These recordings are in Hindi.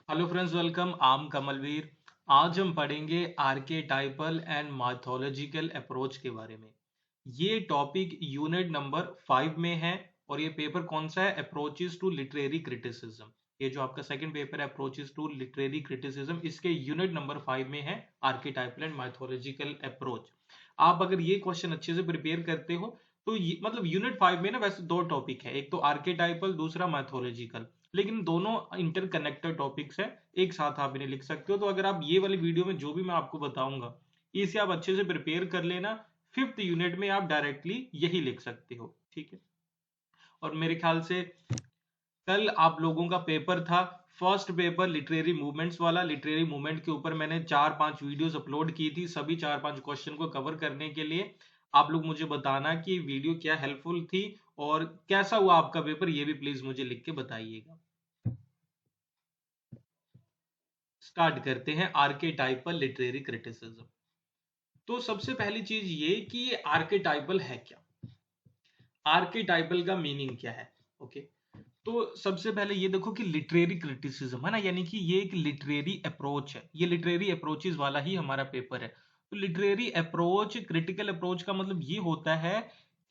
Hello friends, welcome. आम कमलवीर। आज हम पढ़ेंगे आर्केटाइपल एंड माइथोलॉजिकल अप्रोच के बारे में। ये टॉपिक यूनिट नंबर 5 में है और ये पेपर कौन सा है? Approaches to literary criticism. ये जो आपका सेकंड पेपर है अप्रोचेस टू लिटरेरी क्रिटिसिज्म, इसके यूनिट नंबर 5 में है आर्केटाइपल एंड माइथोलॉजिकल अप्रोच। आप अगर ये क्वेश्चन अच्छे से प्रिपेयर करते हो तो ये मतलब यूनिट 5 में ना वैसे दो टॉपिक है, एक तो आर्केटाइपल, दूसरा माइथोलॉजिकल, लेकिन दोनों इंटरकनेक्टेड टॉपिक्स है। एक साथ आप इन्हें लिख सकते हो। तो अगर आप ये वाली वीडियो में जो भी मैं आपको बताऊंगा इसे आप अच्छे से प्रिपेयर कर लेना, फिफ्थ यूनिट में आप डायरेक्टली यही लिख सकते हो। ठीक है। और मेरे ख्याल से कल आप लोगों का पेपर था, फर्स्ट पेपर लिटरेरी मूवमेंट्स वाला। लिटरेरी मूवमेंट के ऊपर मैंने 4-5 वीडियोस अपलोड की थी, सभी 4-5 क्वेश्चन को कवर करने के लिए। आप लोग मुझे बताना कि वीडियो क्या हेल्पफुल थी और कैसा हुआ आपका पेपर, ये भी प्लीज मुझे लिख के बताइएगा। स्टार्ट करते हैं आर्केटाइपल लिटरेरी क्रिटिसिज्म। तो सबसे पहली चीज ये कि ये आर्केटाइपल है क्या, आर्केटाइपल का मीनिंग क्या है। ओके। तो सबसे पहले ये देखो कि लिटरेरी क्रिटिसिज्म है ना, यानी कि ये एक लिटरेरी अप्रोच है। ये लिटरेरी अप्रोचेस वाला ही हमारा पेपर है। तो लिटरेरी अप्रोच, क्रिटिकल अप्रोच का मतलब ये होता है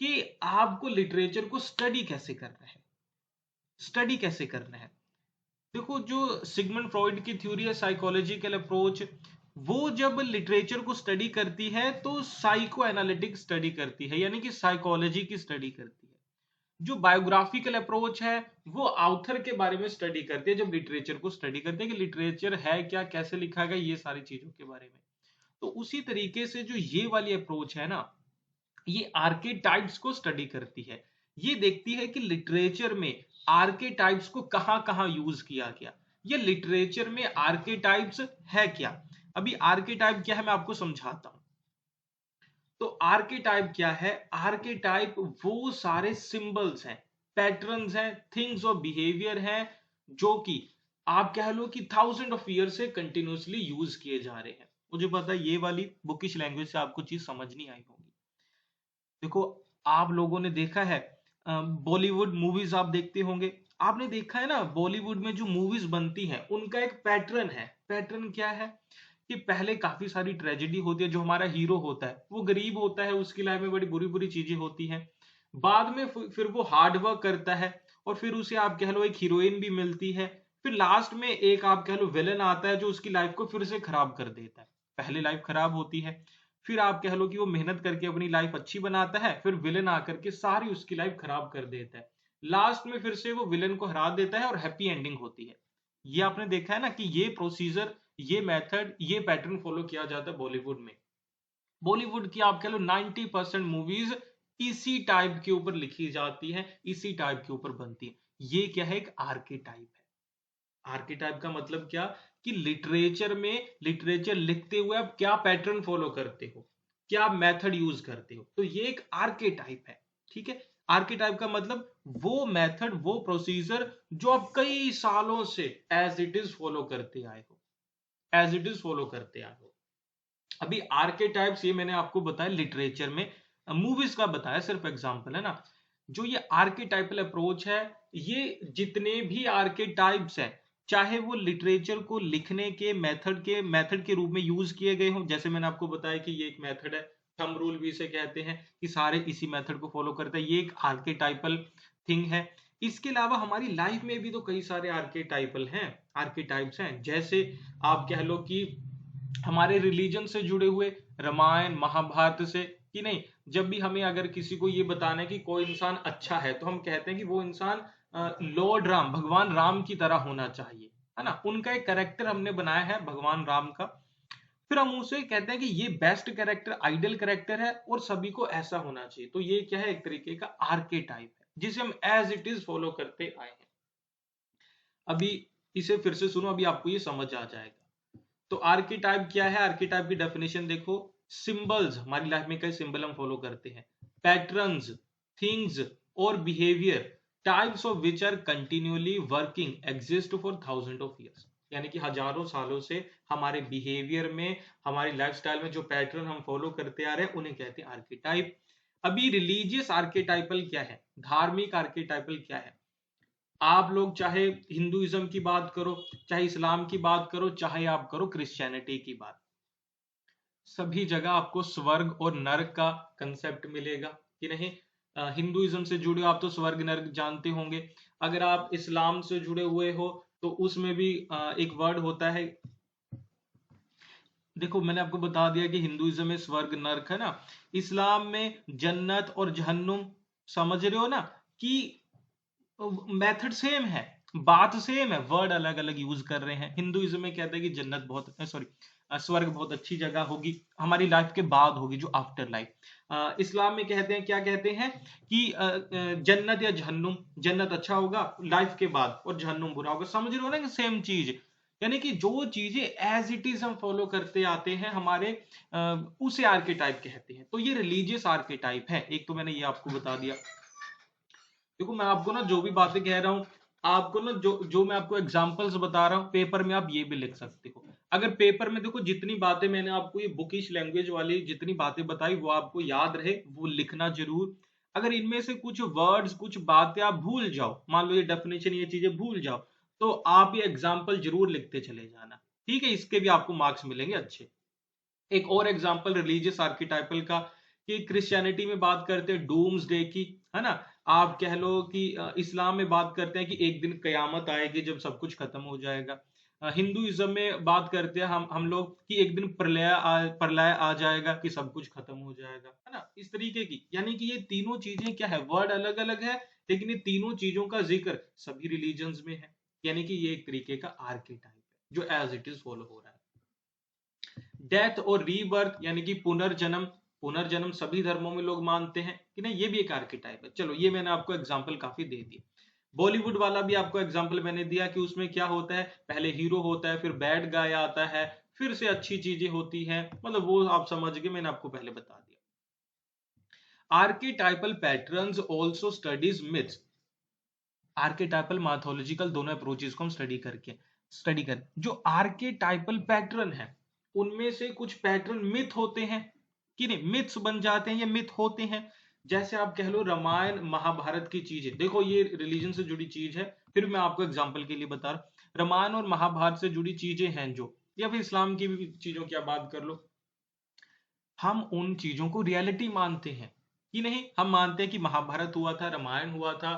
कि आपको लिटरेचर को स्टडी कैसे करना है, स्टडी कैसे करना है। देखो, जो सिगमंड फ्रॉइड की थ्योरी है साइकोलॉजिकल अप्रोच, वो जब लिटरेचर को स्टडी करती है तो साइको एनालिटिक स्टडी करती है, यानी कि साइकोलॉजी की स्टडी करती है। जो बायोग्राफिकल अप्रोच है वो ऑथर के बारे में स्टडी करती है, जब लिटरेचर को स्टडी करते हैं कि लिटरेचर है क्या, कैसे लिखा गया, ये सारी चीजों के बारे में। तो उसी तरीके से जो ये वाली अप्रोच है ना, ये आर्केटाइप्स को स्टडी करती है। ये देखती है कि लिटरेचर में आर्केटाइप्स को कहां कहां यूज किया गया, ये लिटरेचर में आर्केटाइप्स है क्या। अभी आर्केटाइप क्या है मैं आपको समझाता हूं। तो आर्केटाइप क्या है? आर्केटाइप वो सारे सिंबल्स हैं, पैटर्न्स हैं, थिंग्स और बिहेवियर हैं जो कि आप कह लो कि थाउजेंड ऑफ ईयर से कंटिन्यूसली यूज किए जा रहे हैं। मुझे पता है ये वाली बुकिश लैंग्वेज से आपको चीज समझ नहीं आई होगी। देखो, आप लोगों ने देखा है, बॉलीवुड मूवीज आप देखते होंगे। आपने देखा है ना, बॉलीवुड में जो मूवीज बनती हैं उनका एक पैटर्न है। पैटर्न क्या है कि पहले काफी सारी ट्रेजेडी होती है, जो हमारा हीरो होता है वो गरीब होता है, उसकी लाइफ में बड़ी बुरी बुरी चीजें होती हैं। बाद में फिर वो हार्ड वर्क करता है और फिर उसे आप कह लो एक हीरोइन भी मिलती है। फिर लास्ट में एक आप कह लो विलन आता है जो उसकी लाइफ को फिर से खराब कर देता है। पहले लाइफ खराब होती है, फिर आप कह लो कि वो मेहनत करके अपनी लाइफ अच्छी बनाता है, फिर विलन आकर के सारी उसकी लाइफ खराब कर देता है। लास्ट में फिर से वो विलन को हरा देता है और हैप्पी एंडिंग होती है। ये आपने देखा है ना कि ये प्रोसीजर, ये मेथड, ये पैटर्न फॉलो किया जाता है बॉलीवुड में। बॉलीवुड की आप कह लो 90% मूवीज इसी टाइप के ऊपर लिखी जाती है, इसी टाइप के ऊपर बनती है। ये क्या है? एक आर्केटाइप है। आर्केटाइप का मतलब क्या कि लिटरेचर में, लिटरेचर लिखते हुए आप क्या पैटर्न फॉलो करते हो, क्या मेथड यूज करते हो, तो ये एक आर्केटाइप है। ठीक है। आर्केटाइप का मतलब वो मेथड, वो प्रोसीजर जो आप कई सालों से एज इट इज फॉलो करते आए हो, एज इट इज फॉलो करते आए हो। अभी आर्केटाइप्स ये मैंने आपको बताया लिटरेचर में, मूवीज का बताया सिर्फ एग्जांपल है ना। जो ये आर्केटाइपल अप्रोच है, ये जितने भी आर्केटाइप्स हैं, चाहे वो लिटरेचर को लिखने के मेथड के रूप में यूज किए गए हों, जैसे मैंने आपको बताया कि ये एक मेथड है, थंब रूल भी इसे कहते हैं, कि सारे इसी मेथड को फॉलो करते हैं, ये एक आर्केटाइपल थिंग है। इसके अलावा हमारी लाइफ में भी तो कई सारे आर्केटाइपल हैं, आर्केटाइप्स हैं। जैसे आप कह लो कि हमारे रिलीजन से जुड़े हुए, रामायण महाभारत से, कि नहीं, जब भी हमें अगर किसी को ये बताना है कि कोई इंसान अच्छा है तो हम कहते हैं कि वो इंसान लॉर्ड राम, भगवान राम की तरह होना चाहिए, है ना। उनका एक कैरेक्टर हमने बनाया है भगवान राम का, फिर हम उसे कहते हैं कि ये बेस्ट कैरेक्टर, आइडियल कैरेक्टर है और सभी को ऐसा होना चाहिए। तो ये क्या है? एक तरीके का आर्केटाइप है जिसे हम एज इट इज फॉलो करते आए हैं। अभी इसे फिर से सुनो, अभी आपको ये समझ आ जाएगा। तो आर्किटाइप क्या है? आर्किटाइप की डेफिनेशन देखो। सिंबल्स, हमारी लाइफ में कई सिंबल हम फॉलो करते हैं। पैटर्न्स, थिंग्स और behaviour, types of which are continuously working, exist for thousand of years, यानी कि हजारों सालों से हमारे बिहेवियर में, हमारी लाइफस्टाइल में जो पैटर्न हम फॉलो करते आ रहे हैं उन्हें कहते हैं आर्किटाइप। अभी रिलीजियस आर्किटाइपल क्या है, धार्मिक आर्किटाइपल क्या है? आप लोग चाहे हिंदुइज्म की बात करो, चाहे इस्लाम की बात करो, चाहे आप करो क्रिश्चियनिटी की बात, सभी जगह आपको स्वर्ग और नरक का कंसेप्ट मिलेगा कि नहीं। हिंदुइज्म से जुड़े हो आप तो स्वर्ग नरक जानते होंगे। अगर आप इस्लाम से जुड़े हुए हो तो उसमें भी एक वर्ड होता है, देखो मैंने आपको बता दिया कि हिंदुइज्म में स्वर्ग नरक है ना, इस्लाम में जन्नत और जहन्नुम। समझ रहे हो ना कि मेथड सेम है, बात सेम है, वर्ड अलग अलग यूज कर रहे हैं। हिंदुइज्म में कहते हैं कि जन्नत बहुत, सॉरी, स्वर्ग बहुत अच्छी जगह होगी, हमारी लाइफ के बाद होगी, जो आफ्टर लाइफ। इस्लाम में कहते हैं, क्या कहते हैं कि जन्नत या जहन्नुम, जन्नत अच्छा होगा लाइफ के बाद और जहन्नुम बुरा होगा। समझ रहे हो ना कि सेम चीज, यानी कि जो चीजें एज इट इज हम फॉलो करते आते हैं हमारे, उसे आर्केटाइप कहते हैं। तो ये रिलीजियस आर्केटाइप है। एक तो मैंने ये आपको बता दिया। देखो मैं आपको ना जो भी बातें कह रहा हूं, आपको ना जो जो मैं आपको एग्जांपल्स बता रहा हूं, पेपर में आप ये भी लिख सकते हो। अगर पेपर में देखो जितनी बातें मैंने आपको ये बुकिश लैंग्वेज वाली जितनी बातें बताई वो आपको याद रहे, वो लिखना जरूर। अगर इनमें से कुछ वर्ड्स कुछ बातें आप भूल जाओ, मान लो ये डेफिनेशन ये चीजें भूल जाओ, तो आप ये एग्जाम्पल जरूर लिखते चले जाना, ठीक है। इसके भी आपको मार्क्स मिलेंगे अच्छे। एक और एग्जांपल रिलीजियस आर्किटाइपल का, कि क्रिश्चियनिटी में बात करते हैं डूम्स डे की, है ना। आप कह लो कि इस्लाम में बात करते हैं कि एक दिन कयामत आएगी जब सब कुछ खत्म हो जाएगा। हिंदुइज्म में बात करते हैं हम लोग कि एक दिन प्रलय आ जाएगा, कि सब कुछ खत्म हो जाएगा, है ना। इस तरीके की, यानी कि ये तीनों चीजें क्या है, वर्ड अलग अलग है, लेकिन ये तीनों चीजों का जिक्र सभी रिलीजन्स में है। यानी कि ये एक तरीके का आर्केटाइप है जो एज इट इज फॉलो हो रहा है। डेथ और रीबर्थ यानी कि पुनर्जन्म, पुनर्जन्म सभी धर्मों में लोग मानते हैं कि नहीं, ये भी एक आर्केटाइप है। चलो ये मैंने आपको एग्जांपल काफी दे दिए। बॉलीवुड वाला भी आपको एग्जांपल मैंने दिया कि उसमें क्या होता है, पहले हीरो होता है, फिर बैड गाय आता है, फिर से अच्छी चीजें होती हैं, मतलब वो आप समझ गए, मैंने आपको पहले बता दिया। Archetypal patterns also studies myths. Archetypal mythological दोनों अप्रोचेस को हम स्टडी कर जो आर्केटाइपल पैटर्न है उनमें से कुछ पैटर्न मिथ होते हैं कि नहीं, मिथ्स बन जाते हैं, ये मिथ होते हैं। जैसे आप कह लो रामायण महाभारत की चीजें, देखो ये रिलीजन से जुड़ी चीज है, फिर मैं आपको एग्जांपल के लिए बता रहा हूं। रामायण और महाभारत से जुड़ी चीजें हैं जो, या फिर इस्लाम की भी चीजों की आप बात कर लो, हम उन चीजों को रियलिटी मानते हैं कि नहीं। हम मानते हैं कि महाभारत हुआ था, रामायण हुआ था,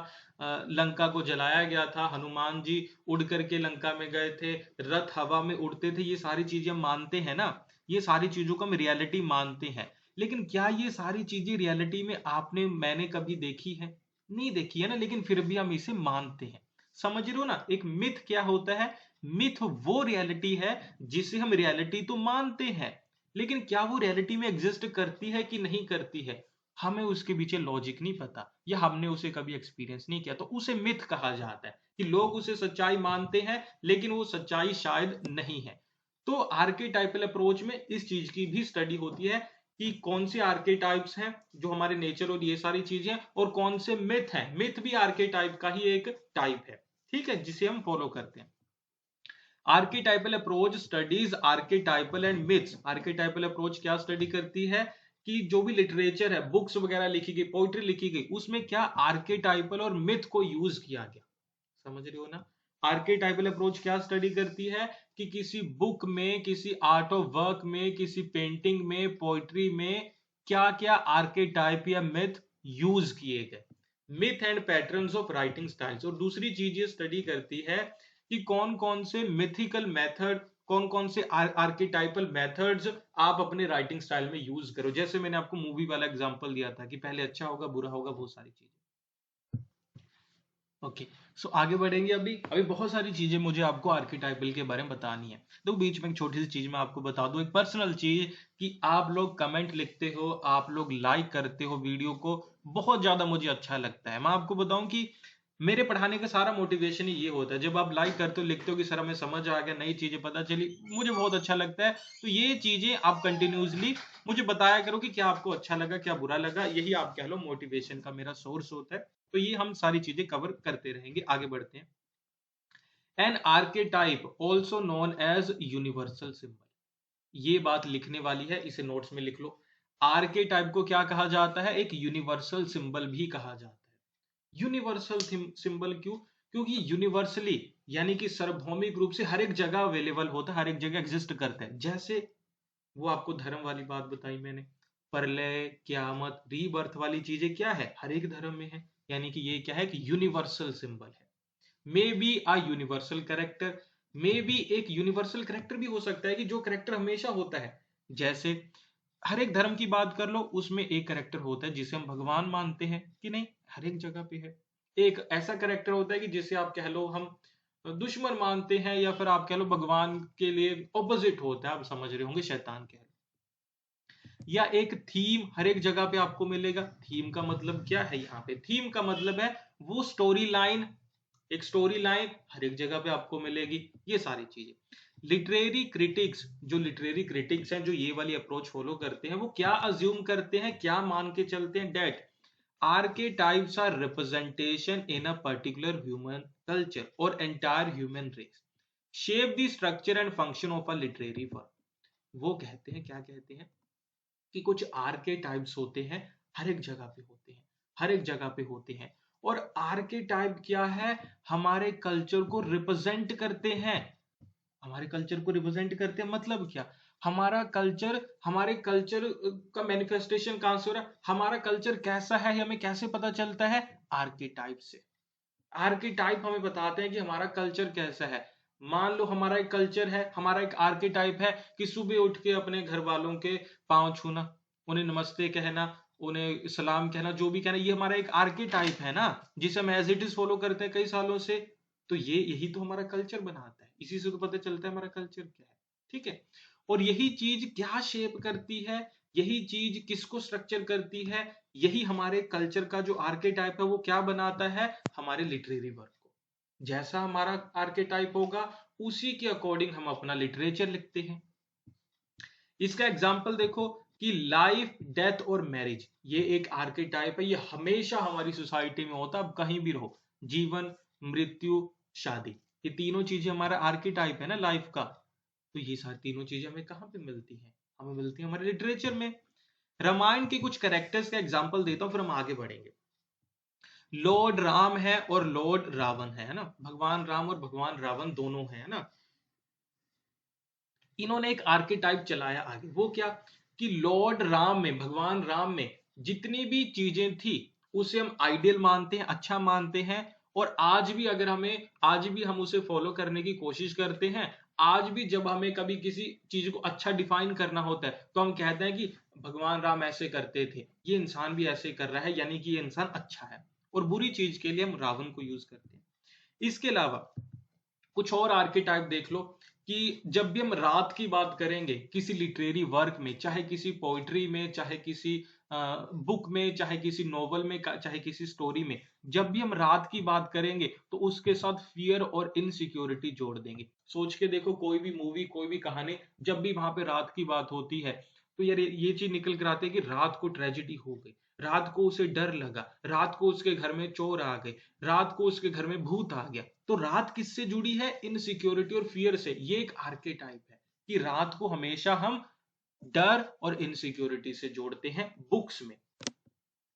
लंका को जलाया गया था, हनुमान जी उड़ करके लंका में गए थे, रथ हवा में उड़ते थे, ये सारी चीजें हम मानते हैं ना। ये सारी चीजों को हम रियलिटी मानते हैं। लेकिन क्या ये सारी चीजें रियलिटी में आपने मैंने कभी देखी है? नहीं देखी है ना, लेकिन फिर भी हम इसे मानते हैं। समझ रहे हो ना, एक मिथ क्या होता है, मिथ वो रियलिटी है जिसे हम रियलिटी तो मानते हैं, लेकिन क्या वो रियलिटी में एग्जिस्ट करती है कि नहीं करती है, हमें उसके पीछे लॉजिक नहीं पता, या हमने उसे कभी एक्सपीरियंस नहीं किया, तो उसे मिथ कहा जाता है कि लोग उसे सच्चाई मानते हैं लेकिन वो सच्चाई शायद नहीं है। तो आर्केटाइपल अप्रोच में इस चीज की भी स्टडी होती है कि कौन से आर्केटाइप्स हैं जो हमारे नेचर और ये सारी चीजें, और कौन से मिथ हैं। मिथ भी आर्केटाइप का ही एक टाइप है, ठीक है, जिसे हम फॉलो करते हैं। Archetypal approach studies archetypal and myths. Archetypal approach क्या स्टडी करती है कि जो भी लिटरेचर है, बुक्स वगैरह लिखी गई, पोइट्री लिखी गई, उसमें क्या आर्केटाइपल और मिथ को यूज किया गया। समझ रहे हो ना। आर्केटाइपल अप्रोच क्या स्टडी करती है कि किसी बुक में, किसी आर्ट ऑफ वर्क में, किसी पेंटिंग में, पोइट्री में क्या क्या आर्केटाइप या मिथ यूज किए गए, myth and patterns of writing styles. और दूसरी चीज ये स्टडी करती है कि कौन कौन से मिथिकल मेथड, कौन कौन से आर्केटाइपल मेथड्स आप अपने राइटिंग स्टाइल में यूज करो। जैसे मैंने आपको मूवी वाला एग्जांपल दिया था कि पहले अच्छा होगा बुरा होगा, वो सारी चीजें। ओके, सो आगे बढ़ेंगे। अभी अभी बहुत सारी चीजें मुझे आपको आर्किटाइपल के बारे में बतानी है। तो बीच में एक छोटी सी चीज मैं आपको बता दूं, एक पर्सनल चीज, कि आप लोग कमेंट लिखते हो, आप लोग लाइक करते हो वीडियो को, बहुत ज्यादा मुझे अच्छा लगता है। मैं आपको बताऊं कि मेरे पढ़ाने का सारा मोटिवेशन ही ये होता है, जब आप लाइक करते हो, लिखते हो कि सर हमें समझ आ गया, नई चीजें पता चली, मुझे बहुत अच्छा लगता है। तो ये चीजें आप कंटिन्यूसली मुझे बताया करो कि क्या आपको अच्छा लगा, क्या बुरा लगा, यही आप कह लो मोटिवेशन का मेरा सोर्स होता है। तो ये हम सारी चीजें कवर करते रहेंगे। आगे बढ़ते हैं। An archetype also known as universal symbol. ये बात लिखने वाली है, इसे नोट्स में लिख लो। आर्केटाइप को क्या कहा जाता है, एक यूनिवर्सल सिंबल भी कहा जाता है। यूनिवर्सल सिंबल क्यों? क्योंकि यूनिवर्सली यानी कि सार्वभौमिक रूप से हर एक जगह अवेलेबल होता है, हर एक जगह एग्जिस्ट करता है। जैसे वो आपको धर्म वाली बात बताई मैंने, प्रलय, क्यामत, रीबर्थ वाली चीजें क्या है, हर एक धर्म में है। यानी कि ये क्या है कि यूनिवर्सल सिंबल है। May be a universal character, may be एक यूनिवर्सल कैरेक्टर भी हो सकता है कि जो कैरेक्टर हमेशा होता है। जैसे हर एक धर्म की बात कर लो, उसमें एक कैरेक्टर होता है जिसे हम भगवान मानते हैं कि नहीं, हर एक जगह पे है। एक ऐसा कैरेक्टर होता है कि जिसे आप कह लो हम दुश्मन मानते हैं, या फिर आप कह लो भगवान के लिए ऑपोजिट होता है, आप समझ रहे होंगे, शैतान कह लो। या एक थीम हर एक जगह पे आपको मिलेगा। थीम का मतलब क्या है, यहाँ पे थीम का मतलब है वो स्टोरी लाइन, एक स्टोरी लाइन हर एक जगह पे आपको मिलेगी। ये सारी चीजें लिटरेरी क्रिटिक्स, जो लिटरेरी क्रिटिक्स हैं, जो ये वाली अप्रोच फॉलो करते हैं, वो क्या अज्यूम करते हैं, क्या मान के चलते हैं, date archetypes are representation in a particular human culture or entire human race shape the structure and function of a literary work। वो कहते हैं, क्या कहते हैं कि कुछ आर्केटाइप्स होते हैं, हर एक जगह पे होते हैं, हर एक जगह पे होते हैं। और आर्केटाइप क्या है, हमारे कल्चर को रिप्रेजेंट करते हैं, हमारे कल्चर को रिप्रेजेंट करते हैं। मतलब क्या, हमारा कल्चर, हमारे कल्चर का मैनिफेस्टेशन कहां से हो रहा है, हमारा कल्चर कैसा है हमें कैसे पता चलता है, आर्केटाइप से। आर्केटाइप हमें बताते हैं कि हमारा कल्चर कैसा है। मान लो हमारा एक कल्चर है, हमारा एक आर्केटाइप है कि सुबह उठ के अपने घर वालों के पांव छूना, उन्हें नमस्ते कहना, उन्हें सलाम कहना, जो भी कहना, ये हमारा एक आर्केटाइप है ना, जिसे हम एज इट इज फॉलो करते हैं कई सालों से। तो ये यही तो हमारा कल्चर बनाता है, इसी से तो पता चलता है हमारा कल्चर क्या है। ठीक है, और यही चीज क्या शेप करती है, यही चीज किसको स्ट्रक्चर करती है, यही हमारे कल्चर का जो आर्केटाइप है वो क्या बनाता है, हमारे लिटरेरी वर्क को। जैसा हमारा आर्केटाइप होगा उसी के अकॉर्डिंग हम अपना लिटरेचर लिखते हैं। इसका एग्जाम्पल देखो कि लाइफ, डेथ और मैरिज, ये एक आर्केटाइप है, ये हमेशा हमारी सोसाइटी में होता है, अब कहीं भी रहो, जीवन, मृत्यु, शादी, ये तीनों चीजें हमारा आर्केटाइप है ना लाइफ का। तो ये सारी तीनों चीजें हमें कहां पे मिलती हैं, हमें मिलती है हमारे लिटरेचर में। रामायण के कुछ कैरेक्टर्स का एग्जाम्पल देता हूं, फिर हम आगे बढ़ेंगे। लॉर्ड राम है और लॉर्ड रावण है ना, भगवान राम और भगवान रावण दोनों है ना। इन्होंने एक आर्केटाइप चलाया आगे, वो क्या कि लॉर्ड राम में, भगवान राम में जितनी भी चीजें थी उसे हम आइडियल मानते हैं, अच्छा मानते हैं। और आज भी अगर हमें, आज भी हम उसे फॉलो करने की कोशिश करते हैं। आज भी जब हमें कभी किसी चीज को अच्छा डिफाइन करना होता है तो हम कहते हैं कि भगवान राम ऐसे करते थे, ये इंसान भी ऐसे कर रहा है, यानी कि ये इंसान अच्छा है। और बुरी चीज के लिए हम रावण को यूज करते हैं। इसके अलावा कुछ और आर्केटाइप देख लो कि जब भी हम रात की बात करेंगे किसी लिटरेरी वर्क में, चाहे किसी पोइट्री में, चाहे किसी बुक में, चाहे किसी नॉवल में, चाहे किसी स्टोरी में, जब भी हम रात की बात करेंगे तो उसके साथ फियर और इनसिक्योरिटी जोड़ देंगे। सोच के देखो, कोई भी मूवी, कोई भी कहानी, जब भी वहां पे रात की बात होती है तो यार ये चीज निकल कर आती है कि रात को ट्रेजिडी हो गई, रात को उसे डर लगा, रात को उसके घर में चोर आ गए, रात को उसके घर में भूत आ गया। तो रात किससे जुड़ी है, इनसिक्योरिटी और फियर से। ये एक आर्केटाइप है कि रात को हमेशा हम डर और इनसिक्योरिटी से जोड़ते हैं बुक्स में।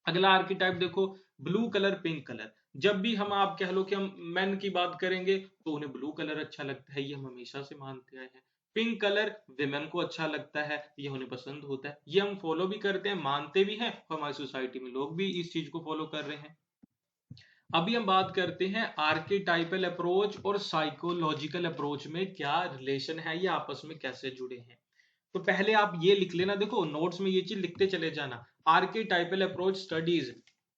अगला आर्केटाइप देखो, ब्लू कलर, पिंक कलर। जब भी हम, आप कह लो कि हम मेन की बात करेंगे तो उन्हें ब्लू कलर अच्छा लगता है, ये हम हमेशा से मानते आए हैं। पिंक कलर विमेन को अच्छा लगता है, ये उन्हें पसंद होता है, ये हम फॉलो भी करते हैं, मानते भी हैं, और हमारी सोसाइटी में लोग भी इस चीज को फॉलो कर रहे हैं। अभी हम बात करते हैं आर्केटाइपल अप्रोच और साइकोलॉजिकल अप्रोच में क्या रिलेशन है, ये आपस में कैसे जुड़े हैं। तो पहले आप ये लिख लेना, देखो नोट्स में ये चीज लिखते चले जाना। आर्केटाइपल अप्रोच स्टडीज,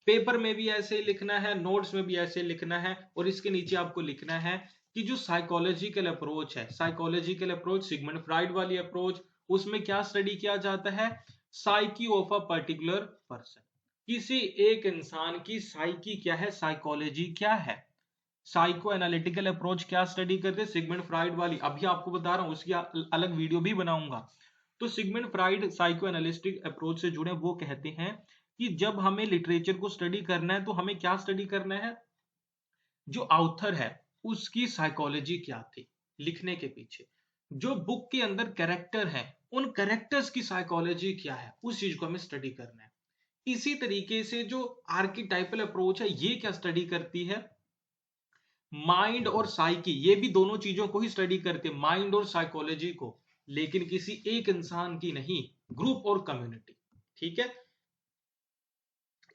पेपर में भी ऐसे ही लिखना है, नोट्स में भी ऐसे लिखना है, और इसके नीचे आपको लिखना है कि जो साइकोलॉजिकल अप्रोच है, साइकोलॉजिकल अप्रोच, सिगमंड फ्राइड वाली अप्रोच, उसमें क्या स्टडी किया जाता है, psyche of a particular person, किसी एक इंसान की साइकी क्या है, साइकोलॉजी क्या है। साइको एनालिटिकल अप्रोच क्या स्टडी करते हैं, सिगमंड फ्राइड वाली, अभी आपको बता रहा हूं, उसकी अलग वीडियो भी बनाऊंगा। तो सिगमंड फ्राइड साइको एनालिस्टिक अप्रोच से जुड़े, वो कहते हैं कि जब हमें लिटरेचर को स्टडी करना है तो हमें क्या स्टडी करना है, जो ऑथर है उसकी साइकोलॉजी क्या थी लिखने के पीछे, जो बुक के अंदर कैरेक्टर है उन कैरेक्टर्स की साइकोलॉजी क्या है, उस चीज को हमें स्टडी करना है। इसी तरीके से जो आर्किटाइपल अप्रोच है ये क्या स्टडी करती है, माइंड और साइकी, ये भी दोनों चीजों को ही स्टडी करते हैं, माइंड और साइकोलॉजी को, लेकिन किसी एक इंसान की नहीं, ग्रुप और कम्युनिटी। ठीक है,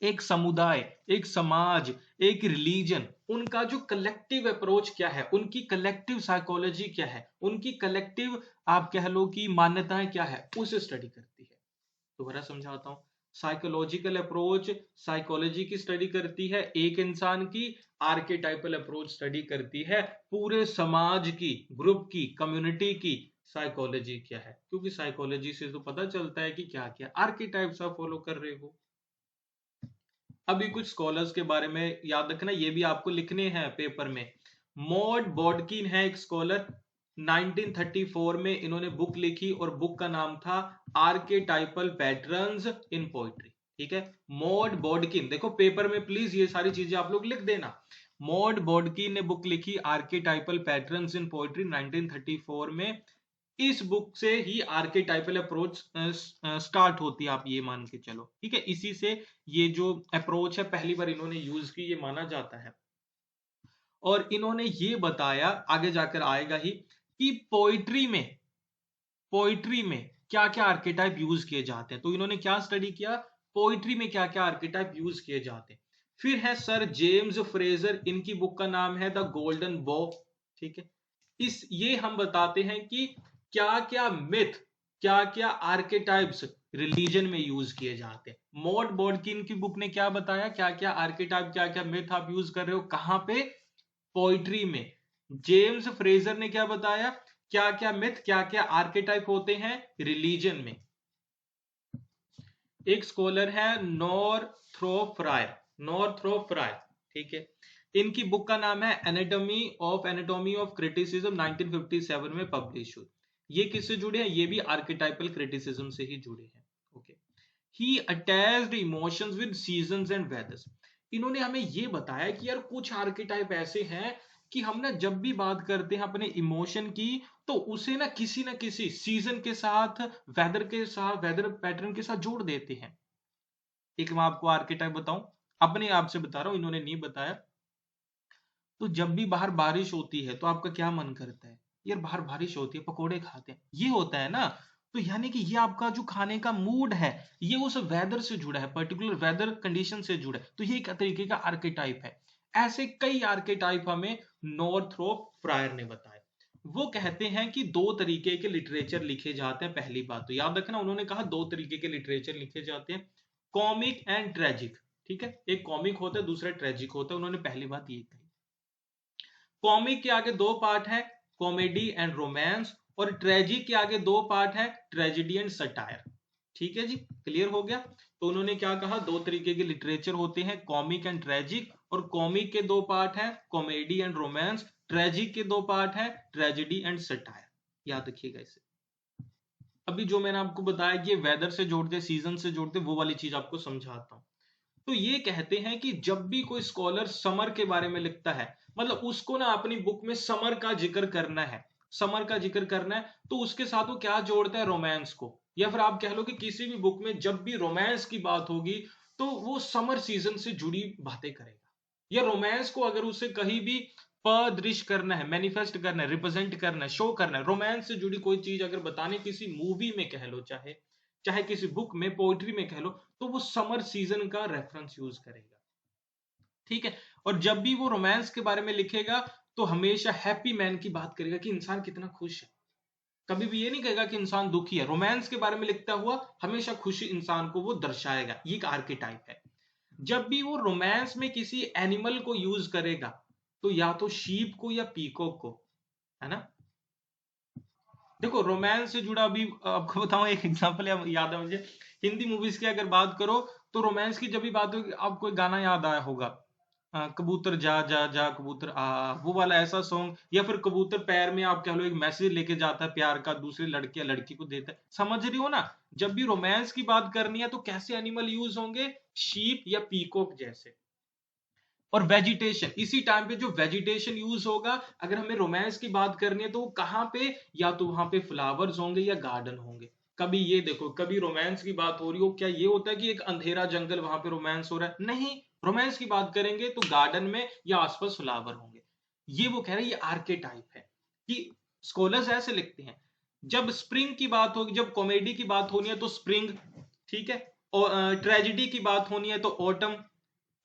एक समुदाय, एक समाज, एक रिलीजन, उनका जो कलेक्टिव अप्रोच क्या है, उनकी कलेक्टिव साइकोलॉजी क्या है, उनकी कलेक्टिव आप कह लो कि मान्यताएं क्या है, उसे स्टडी करती है। दोबारा समझाता हूं, साइकोलॉजिकल अप्रोच साइकोलॉजी की स्टडी करती है एक इंसान की, आर्केटाइपल अप्रोच स्टडी करती है पूरे समाज की, ग्रुप की, कम्युनिटी की साइकोलॉजी क्या है, क्योंकि साइकोलॉजी से तो पता चलता है कि क्या क्या आर्केटाइप्स आप फॉलो कर रहे हो। अभी कुछ स्कॉलर्स के बारे में याद रखना, ये भी आपको लिखने हैं पेपर में। मॉड बॉडकिन है एक स्कॉलर, 1934 में इन्होंने बुक लिखी और बुक का नाम था आर्केटाइपल पैटर्न्स इन पोइट्री। ठीक है, मॉड बॉडकिन, देखो पेपर में प्लीज ये सारी चीजें आप लोग लिख देना। मॉड बॉडकिन ने बुक लिखी आर्केटाइपल पैटर्न्स इन पोइट्री 1934 में। इस बुक से ही आर्केटाइपल अप्रोच स्टार्ट होती है, आप ये मान के चलो। ठीक है, इसी से ये जो अप्रोच है पहली बार इन्होंने यूज की, ये माना जाता है। और इन्होंने ये बताया, आगे जाकर आएगा ही, कि पोइट्री में क्या क्या आर्केटाइप यूज किए जाते हैं। तो इन्होंने क्या स्टडी किया, पोइट्री में क्या क्या आर्केटाइप यूज किए जाते हैं। फिर है सर जेम्स फ्रेजर, इनकी बुक का नाम है द गोल्डन बो। ठीक है, इस ये हम बताते हैं कि क्या क्या मिथ, क्या क्या आर्केटाइप्स रिलीजन में यूज किए जाते हैं। मॉड बॉडकिन की बुक ने क्या बताया, क्या क्या आर्केटाइप, क्या क्या मिथ आप यूज कर रहे हो, कहां पे, पोइट्री में। जेम्स फ्रेजर ने क्या बताया, क्या क्या मिथ, क्या क्या आर्केटाइप होते हैं रिलीजन में। एक स्कॉलर है नॉर्थरोप फ्रायर। ठीक है, इनकी बुक का नाम है एनाटॉमी ऑफ क्रिटिसिज्म, 1957 में पब्लिश हुई। ये किससे जुड़े हैं, ये भी आर्केटाइपल क्रिटिसिज्म से ही जुड़े हैं। Okay, he attached emotions with seasons and वेदर्स। इन्होंने हमें ये बताया कि यार कुछ आर्केटाइप ऐसे हैं कि हम ना जब भी बात करते हैं अपने इमोशन की, तो उसे ना किसी सीजन के साथ, वेदर पैटर्न के साथ जोड़ देते हैं। एक मैं आपको आर्केटाइप बताऊं, अपने आप से बता रहा हूं, इन्होंने नहीं बताया। तो जब भी बाहर बारिश होती है तो आपका क्या मन करता है, यार बाहर बारिश होती है पकोड़े खाते हैं, ये होता है ना। तो यानी कि ये आपका जो खाने का मूड है, ये उस वेदर से जुड़ा है, पर्टिकुलर वेदर कंडीशन से जुड़ा है, तो ये एक तरीके का आर्केटाइप है। ऐसे कई आर्केटाइप हमें नॉर्थरोप फ्रायर ने बताए। वो कहते हैं कि दो तरीके के लिटरेचर लिखे जाते हैं। पहली बात तो याद रखना, उन्होंने कहा दो तरीके के लिटरेचर लिखे जाते हैं, कॉमिक एंड ट्रेजिक। ठीक है, एक कॉमिक होता है, दूसरा ट्रेजिक होता है, उन्होंने पहली बात ये कही। कॉमिक के आगे दो पार्ट है, कॉमेडी एंड रोमांस, और ट्रेजिक के आगे दो पार्ट है, ट्रेजिडी एंड सटायर। ठीक है जी, क्लियर हो गया। तो उन्होंने क्या कहा, दो तरीके के लिटरेचर होते हैं, कॉमिक एंड ट्रेजिक, और कॉमिक के दो पार्ट हैं, कॉमेडी एंड रोमांस, ट्रेजिक के दो पार्ट हैं, ट्रेजिडी एंड सटायर। याद रखिएगा इसे। अभी जो मैंने आपको बताया कि ये वेदर से जोड़ते, सीजन से जोड़ते, वो वाली चीज आपको समझाता हूं। तो ये कहते हैं कि जब भी कोई स्कॉलर समर के बारे में लिखता है, मतलब उसको ना अपनी बुक में समर का जिक्र करना है, समर का जिक्र करना है, तो उसके साथ वो क्या जोड़ता है, रोमांस को। या फिर आप कह लो कि किसी भी बुक में जब भी रोमांस की बात होगी, तो वो समर सीजन से जुड़ी बातें करेगा। या रोमांस को अगर उसे कहीं भी पदृश्य करना है, मैनिफेस्ट करना है, रिप्रेजेंट करना है, शो करना है, रोमांस से जुड़ी कोई चीज अगर बताने, किसी मूवी में कह लो, चाहे चाहे किसी बुक में, पोइट्री में कह लो, तो वो समर सीजन का रेफरेंस यूज करेगा। ठीक है, और जब भी वो रोमांस के बारे में लिखेगा, तो हमेशा हैप्पी मैन की बात करेगा कि इंसान कितना खुश है। कभी भी ये नहीं कहेगा कि इंसान दुखी है। रोमांस के बारे में लिखता हुआ हमेशा खुशी इंसान को वो दर्शाएगा, ये एक आर्केटाइप है। जब भी वो रोमांस में किसी एनिमल को यूज करेगा, तो या तो शीप को या पीकॉक को, है ना। देखो रोमांस से जुड़ा, अभी आपको बताऊं एक एग्जांपल याद है मुझे, हिंदी मूवीज की अगर बात करो, तो रोमांस की जब भी बात होगी, आपको एक गाना याद आया होगा, कबूतर जा जा जा कबूतर आ, वो वाला ऐसा सॉन्ग। या फिर कबूतर पैर में आप कह लो एक मैसेज लेके जाता है प्यार का, दूसरे लड़के या लड़की को देता है, समझ रही हो ना। जब भी रोमांस की बात करनी है, तो कैसे एनिमल यूज होंगे, शीप या पीकॉक जैसे। और वेजिटेशन, इसी टाइम पे जो वेजिटेशन यूज होगा, अगर हमें रोमांस की बात करनी है, तो वो कहां पे, या तो वहां पे फ्लावर्स होंगे या गार्डन होंगे। कभी ये देखो, कभी रोमांस की बात हो रही हो, क्या ये होता है कि एक अंधेरा जंगल वहां पे रोमांस हो रहा है, नहीं। रोमांस की बात करेंगे तो गार्डन में या आसपास फ्लावर होंगे। ये वो कह रहे हैं ये आर्केटाइप है। कि स्कॉलर्स ऐसे लिखते हैं, जब स्प्रिंग की बात होगी, जब कॉमेडी की बात होनी है तो स्प्रिंग, ठीक है, और ट्रेजेडी की बात होनी है तो ऑटम,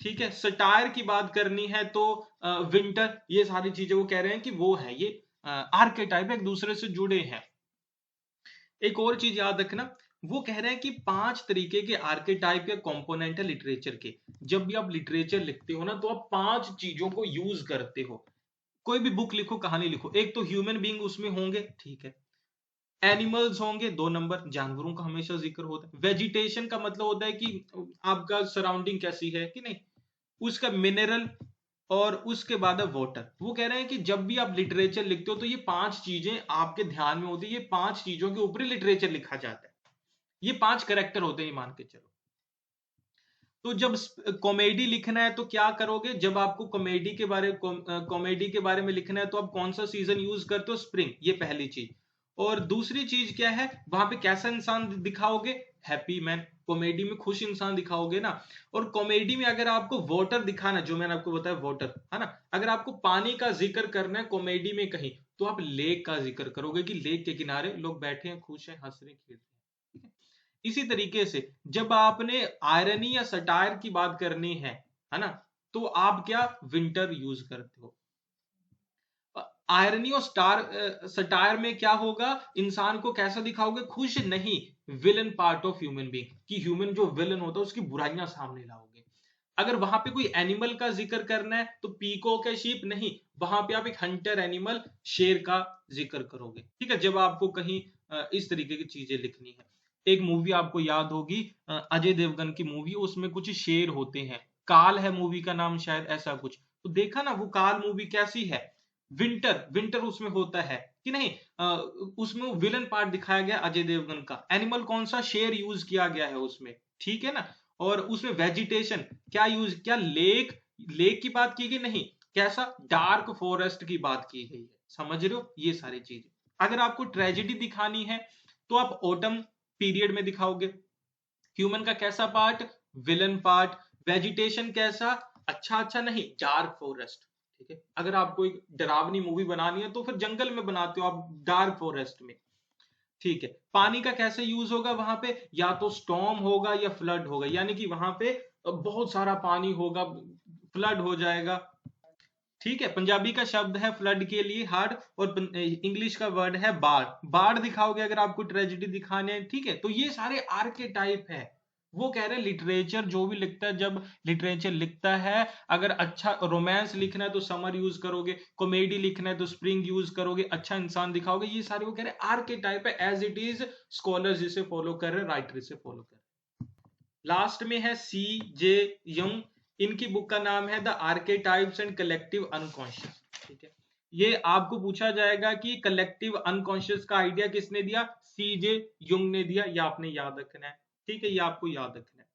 ठीक है, सटायर की बात करनी है तो विंटर। ये सारी चीजें वो कह रहे हैं कि वो है ये आर्केटाइप, एक दूसरे से जुड़े हैं। एक और चीज याद रखना, वो कह रहे हैं कि 5 तरीके के आर्केटाइप या कंपोनेंट है लिटरेचर के। जब भी आप लिटरेचर लिखते हो ना तो आप 5 चीजों को यूज करते हो। कोई भी बुक लिखो, कहानी लिखो, एक तो ह्यूमन बीइंग उसमें होंगे, ठीक है, एनिमल्स होंगे, 2 नंबर, जानवरों का हमेशा जिक्र होता है, वेजिटेशन का मतलब होता है कि आपका सराउंडिंग कैसी है कि नहीं, उसका मिनरल, और उसके बाद है वाटर। वो कह रहे हैं कि जब भी आप लिटरेचर लिखते हो तो ये 5 चीजें आपके ध्यान में होती है, ये 5 चीजों के ऊपर लिटरेचर लिखा जाता है, ये 5 कैरेक्टर होते हैं, मान के चलो। तो जब कॉमेडी लिखना है तो क्या करोगे, जब आपको कॉमेडी के बारे में लिखना है तो आप कौन सा सीजन यूज करते हो, स्प्रिंग, ये पहली चीज। और दूसरी चीज क्या है, वहां पे कैसा इंसान दिखाओगे, हैप्पी मैन, कॉमेडी में खुश इंसान दिखाओगे ना। और कॉमेडी में अगर आपको वाटर दिखाना, जो मैंने आपको बताया वाटर है ना, अगर आपको पानी का जिक्र करना है कॉमेडी में कहीं, तो आप लेक का जिक्र करोगे कि लेक के किनारे लोग बैठे हैं, खुश हैं, हंस रहे, खेल रहे हैं, ठीक है। इसी तरीके से जब आपने आयरनी या सटायर की बात करनी है ना, तो आप क्या विंटर यूज करते हो। आयरनी और सटायर में क्या होगा, इंसान को कैसा दिखाओगे, खुश नहीं, villain part of human being, कि ह्यूमन जो विलन होता है उसकी बुराइयां सामने लाओगे। अगर वहां पे कोई एनिमल का जिक्र करना है तो पीकॉक है, शीप नहीं, वहां पे आप एक हंटर एनिमल, शेर का जिक्र करोगे, ठीक है, जब आपको कहीं इस तरीके की चीजें लिखनी है। एक मूवी आपको याद होगी, अजय देवगन की मूवी, उसमें कुछ शेर होते हैं, काल है मूवी का नाम शायद, ऐसा कुछ। तो देखा ना वो काल मूवी कैसी है, विंटर, विंटर उसमें होता है कि नहीं, उसमें विलन पार्ट दिखाया गया अजय देवगन का, एनिमल कौन सा, शेर यूज किया गया है उसमें, ठीक है ना। और उसमें वेजिटेशन क्या यूज, क्या लेक, लेक की बात की गई नहीं, कैसा, डार्क फॉरेस्ट की बात की गई है, समझ रहे हो, ये सारी चीजें। अगर आपको ट्रेजेडी दिखानी है तो आप ऑटम पीरियड में दिखाओगे, ह्यूमन का कैसा पार्ट, विलन पार्ट, वेजिटेशन कैसा, अच्छा अच्छा नहीं, डार्क फॉरेस्ट, ठीक है। अगर आपको एक डरावनी मूवी बनानी है तो फिर जंगल में बनाते हो आप, डार्क फॉरेस्ट में, ठीक है। पानी का कैसे यूज होगा वहां पे, या तो स्टॉर्म होगा या फ्लड होगा, यानी कि वहां पे बहुत सारा पानी होगा, फ्लड हो जाएगा, ठीक है। पंजाबी का शब्द है फ्लड के लिए हार्ड, और इंग्लिश का वर्ड है बाढ़, बाढ़ दिखाओगे अगर आपको ट्रेजेडी दिखाने है, ठीक है। तो ये सारे आर्केटाइप है। वो कह रहे हैं लिटरेचर जो भी लिखता है, जब लिटरेचर लिखता है, अगर अच्छा रोमांस लिखना है तो समर यूज करोगे, कॉमेडी लिखना है तो स्प्रिंग यूज करोगे, अच्छा इंसान दिखाओगे, ये सारे वो कह रहे हैं आर्केटाइप है, एज इट इज स्कॉलर्स इसे फॉलो कर रहे हैं, राइटर इसे फॉलो कर रहे हैं। लास्ट में है सी जे यंग, इनकी बुक का नाम है the archetypes and collective unconscious, ठीक है। ये आपको पूछा जाएगा कि कलेक्टिव अनकॉन्शियस का आइडिया किसने दिया, सी जे युंग ने दिया, ये आपने याद रखना है, ठीक है, ये आपको याद रखना है,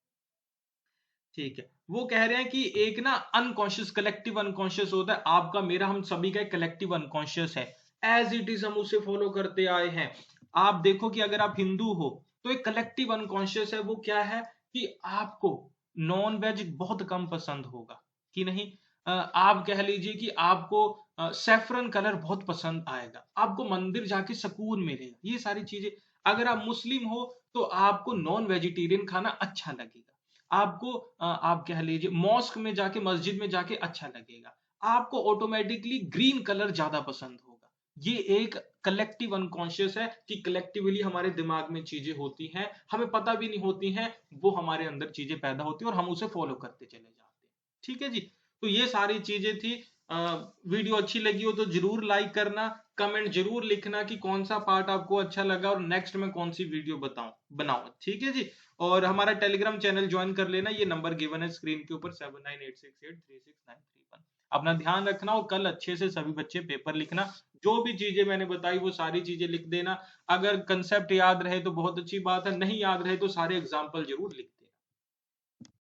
ठीक है। वो कह रहे हैं कि एक ना अनकॉन्शियस, कलेक्टिव अनकॉन्शियस होता है, आपका मेरा हम सभी का कलेक्टिव अनकॉन्शियस है, एज इट इज हम उसे फॉलो करते आए हैं। आप देखो कि अगर आप हिंदू हो तो एक कलेक्टिव अनकॉन्शियस है, वो क्या है कि आपको नॉन वेज बहुत कम पसंद होगा कि नहीं, आप कह लीजिए कि आपको सेफ्रन कलर बहुत पसंद आएगा, आपको मंदिर जाके सुकून मिलेगा, ये सारी चीजें। अगर आप मुस्लिम हो तो आपको नॉन वेजिटेरियन खाना अच्छा लगेगा, आपको आप कह लीजिए मॉस्क में जाके, मस्जिद में जाके अच्छा लगेगा, आपको ऑटोमेटिकली ग्रीन कलर ज्यादा पसंद होगा। ये एक कलेक्टिव अनकॉन्शियस है कि कलेक्टिवली हमारे दिमाग में चीजें होती हैं, हमें पता भी नहीं होती हैं, वो हमारे अंदर चीजें पैदा होती हैं और हम उसे फॉलो करते चले जाते हैं, ठीक है जी। तो ये सारी चीजें थी। वीडियो अच्छी लगी हो तो जरूर लाइक करना, कमेंट जरूर लिखना कि कौन सा पार्ट आपको अच्छा लगा और नेक्स्ट में कौन सी वीडियो बनाऊं, ठीक है जी। और हमारा टेलीग्राम चैनल ज्वाइन कर लेना, ये नंबर गिवन है स्क्रीन के ऊपर 7986836931। अपना ध्यान रखना और कल अच्छे से सभी बच्चे पेपर लिखना, जो भी चीजें मैंने बताई वो सारी चीजें लिख देना। अगर कंसेप्ट याद रहे तो बहुत अच्छी बात है, नहीं याद रहे तो सारे एग्जाम्पल जरूर लिख देना।